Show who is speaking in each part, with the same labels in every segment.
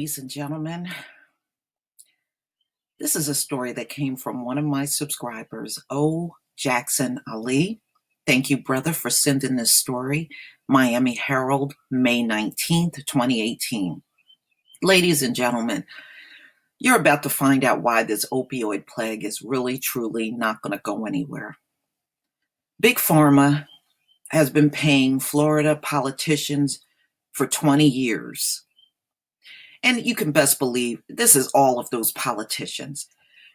Speaker 1: ladies and gentlemen. This is a story that came from one of my subscribers, O. Jackson Ali. Thank you, brother, for sending this story. Miami Herald, May 19th, 2018. Ladies and gentlemen, you're about to find out why this opioid plague is really, truly not going to go anywhere. Big Pharma has been paying Florida politicians for 20 years. And you can best believe this is all of those politicians.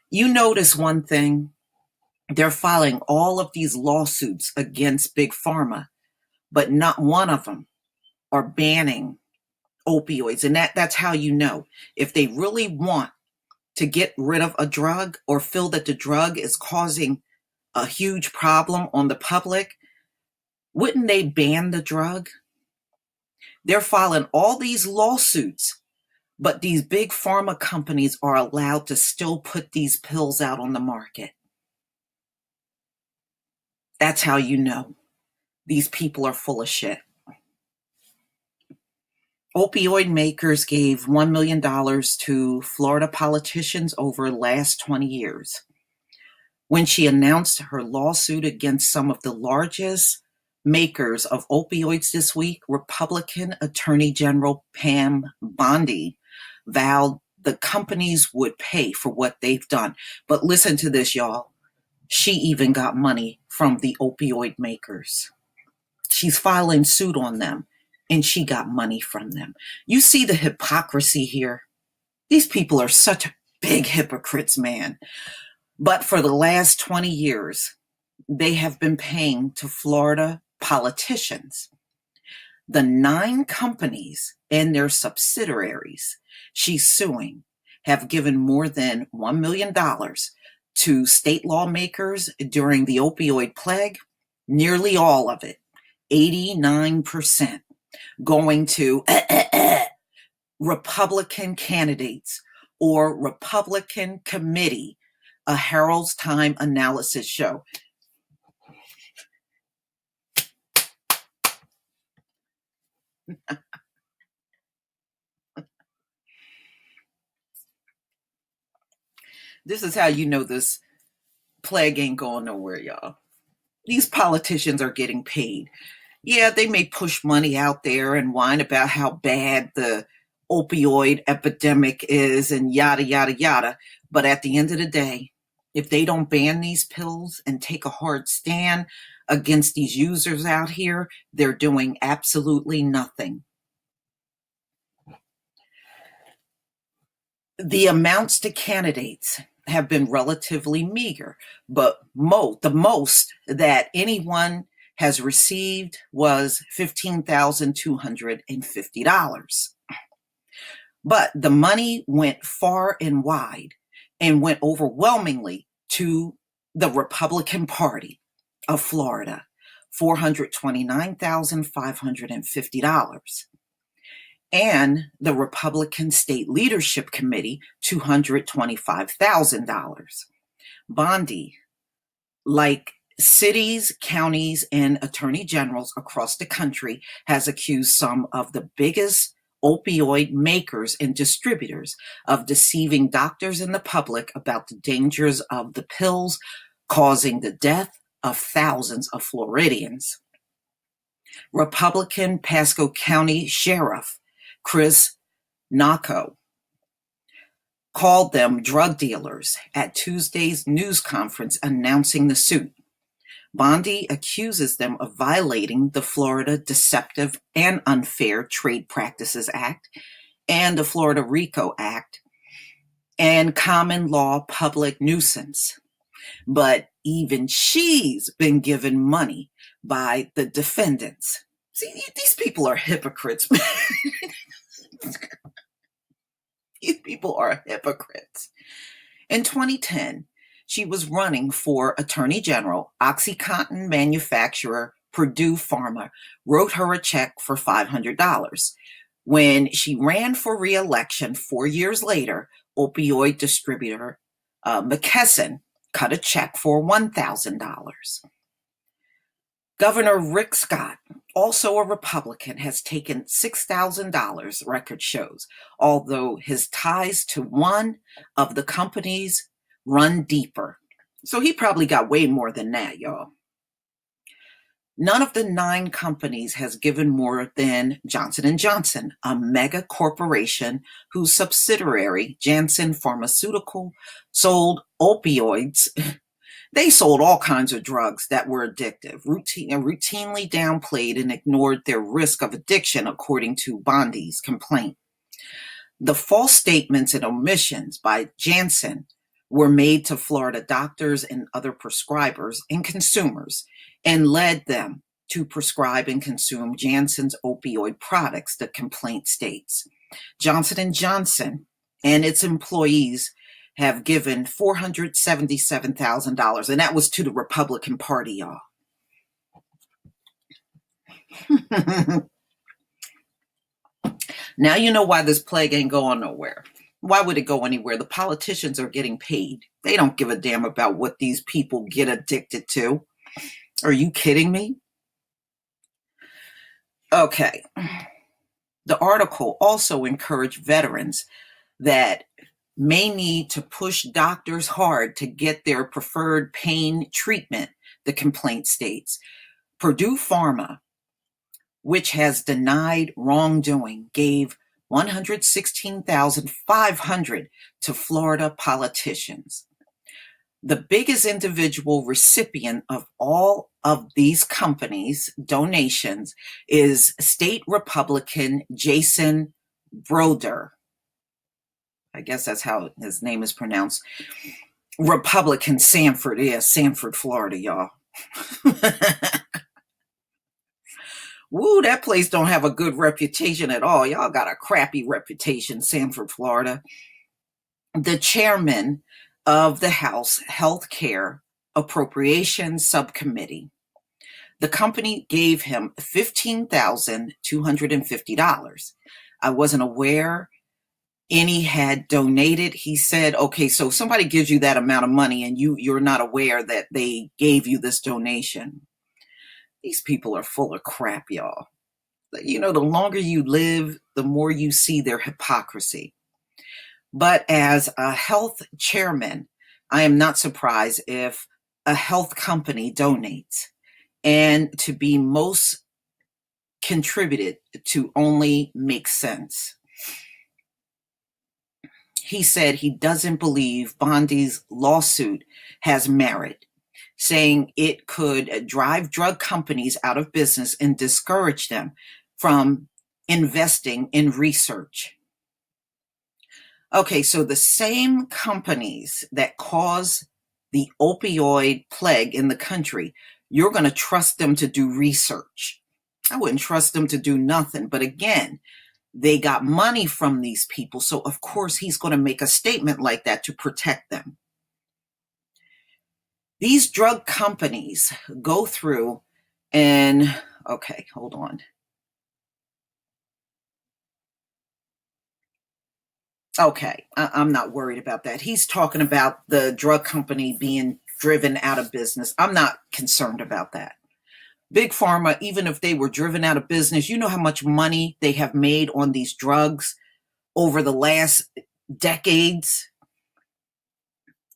Speaker 1: You notice one thing, they're filing all of these lawsuits against Big Pharma, but not one of them are banning opioids. And that's how you know. If they really want to get rid of a drug or feel that the drug is causing a huge problem on the public, wouldn't they ban the drug? They're filing all these lawsuits, but these big pharma companies are allowed to still put these pills out on the market. That's how you know these people are full of shit. Opioid makers gave $1 million to Florida politicians over the last 20 years. When she announced her lawsuit against some of the largest makers of opioids this week, Republican Attorney General Pam Bondi vowed the companies would pay for what they've done. But listen to this, y'all. She even got money from the opioid makers. She's filing suit on them, and she got money from them. You see the hypocrisy here? These people are such big hypocrites, man. But for the last 20 years, they have been paying to Florida politicians. The 9 companies and their subsidiaries she's suing have given more than $1 million to state lawmakers during the opioid plague, nearly all of it, 89%, going to Republican candidates or Republican committee, a Herald's Time analysis show. This is how you know this plague ain't going nowhere, y'all. These politicians are getting paid. Yeah, they may push money out there and whine about how bad the opioid epidemic is and yada, yada, yada. But at the end of the day, if they don't ban these pills and take a hard stand against these users out here, they're doing absolutely nothing. The amounts to candidates have been relatively meager, but the most that anyone has received was $15,250. But the money went far and wide and went overwhelmingly to the Republican Party of Florida, $429,550. And the Republican State Leadership Committee, $225,000. Bondi, like cities, counties, and attorney generals across the country, has accused some of the biggest opioid makers and distributors of deceiving doctors and the public about the dangers of the pills, causing the death of thousands of Floridians. Republican Pasco County Sheriff Chris Naco called them drug dealers at Tuesday's news conference announcing the suit. Bondi accuses them of violating the Florida Deceptive and Unfair Trade Practices Act and the Florida RICO Act and common law public nuisance. But even she's been given money by the defendants. See, these people are hypocrites, man. These people are hypocrites. In 2010, she was running for Attorney General. OxyContin manufacturer Purdue Pharma wrote her a check for $500. When she ran for re-election 4 years later, opioid distributor McKesson cut a check for $1,000. Governor Rick Scott also a Republican, has taken $6,000, record shows, although his ties to one of the companies run deeper. So he probably got way more than that, y'all. None of the 9 companies has given more than Johnson & Johnson, a mega corporation whose subsidiary, Janssen Pharmaceutical, sold opioids. They sold all kinds of drugs that were addictive, routinely downplayed and ignored their risk of addiction, according to Bondi's complaint. The false statements and omissions by Janssen were made to Florida doctors and other prescribers and consumers and led them to prescribe and consume Janssen's opioid products, the complaint states. Johnson & Johnson and its employees have given $477,000, and that was to the Republican Party, y'all. Now you know why this plague ain't going nowhere. Why would it go anywhere? The politicians are getting paid. They don't give a damn about what these people get addicted to. Are you kidding me? Okay. The article also encouraged veterans that may need to push doctors hard to get their preferred pain treatment, the complaint states. Purdue Pharma, which has denied wrongdoing, gave $116,500 to Florida politicians. The biggest individual recipient of all of these companies' donations is state Republican Jason Broder. I guess that's how his name is pronounced. Republican Sanford. Yeah, Sanford, Florida, y'all. Woo, that place don't have a good reputation at all. Y'all got a crappy reputation, Sanford, Florida. The chairman of the House Health Care Appropriations Subcommittee. The company gave him $15,250. I wasn't aware any had donated. He said, okay, so somebody gives you that amount of money and you're not aware that they gave you this donation. These people are full of crap, y'all. You know, the longer you live, the more you see their hypocrisy. But as a health chairman, I am not surprised if a health company donates, and to be most contributed to only makes sense. He said he doesn't believe Bondi's lawsuit has merit, saying it could drive drug companies out of business and discourage them from investing in research. Okay, so the same companies that cause the opioid plague in the country, you're going to trust them to do research. I wouldn't trust them to do nothing. But again, they got money from these people. So of course he's going to make a statement like that to protect them. These drug companies go through and, okay, hold on. Okay, I'm not worried about that. He's talking about the drug company being driven out of business. I'm not concerned about that. Big Pharma, even if they were driven out of business, you know how much money they have made on these drugs over the last decades.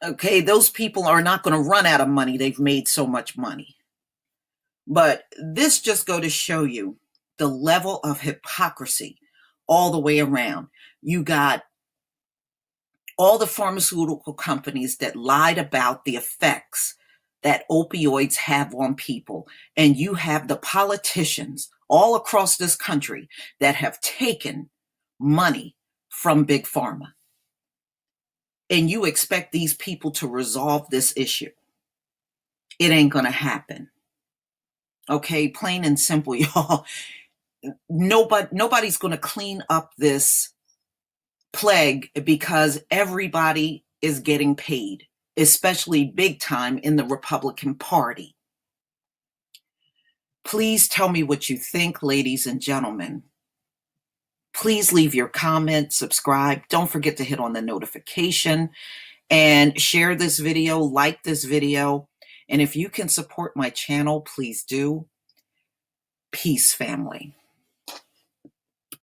Speaker 1: Okay, those people are not going to run out of money. They've made so much money. But this just go to show you the level of hypocrisy all the way around. You got all the pharmaceutical companies that lied about the effects that opioids have on people. And you have the politicians all across this country that have taken money from Big Pharma. And you expect these people to resolve this issue. It ain't going to happen. Okay, plain and simple, y'all. Nobody's going to clean up this plague because everybody is getting paid, especially big time in the Republican Party. Please tell me what you think, ladies and gentlemen. Please leave your comment, subscribe. Don't forget to hit on the notification and share this video, like this video. And if you can support my channel, please do. Peace, family.